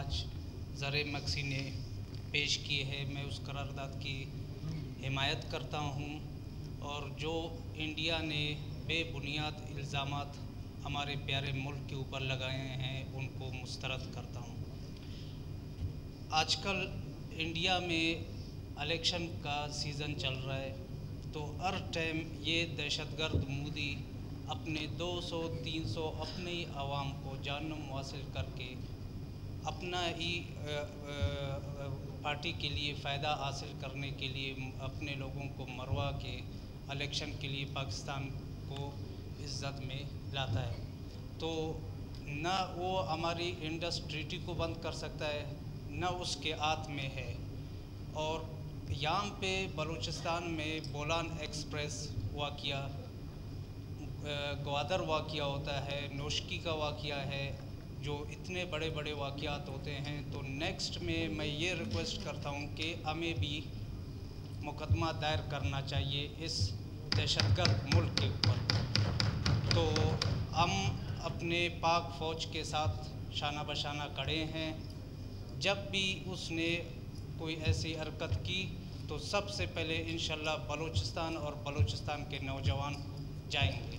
آج زر مکسی نے پیش کی ہے، میں اس قرارداد کی حمایت کرتا ہوں، اور جو انڈیا نے بے بنیاد الزامات ہمارے پیارے ملک کے اوپر لگائے ہیں ان کو مسترد کرتا ہوں۔ آج کل انڈیا میں الیکشن کا سیزن چل رہا ہے، تو ہر ٹائم یہ دہشت گرد مودی اپنے 200-300 اپنے ہی عوام کو جہنم حاصل کر کے اپنا ہی پارٹی کے لیے فائدہ حاصل کرنے کے لیے اپنے لوگوں کو مروا کے الیکشن کے لیے پاکستان کو عزت میں لاتا ہے۔ تو نہ وہ ہماری انڈس ٹریٹی کو بند کر سکتا ہے، نہ اس کے ہاتھ میں ہے۔ اور یہاں پہ بلوچستان میں بولان ایکسپریس واقعہ، گوادر واقعہ ہوتا ہے، نوشکی کا واقعہ ہے، جو اتنے بڑے بڑے واقعات ہوتے ہیں، تو نیکسٹ میں یہ ریکویسٹ کرتا ہوں کہ ہمیں بھی مقدمہ دائر کرنا چاہیے اس دہشت گرد ملک کے اوپر۔ تو ہم اپنے پاک فوج کے ساتھ شانہ بشانہ کھڑے ہیں، جب بھی اس نے کوئی ایسی حرکت کی تو سب سے پہلے انشاءاللہ بلوچستان اور بلوچستان کے نوجوان جائیں گے۔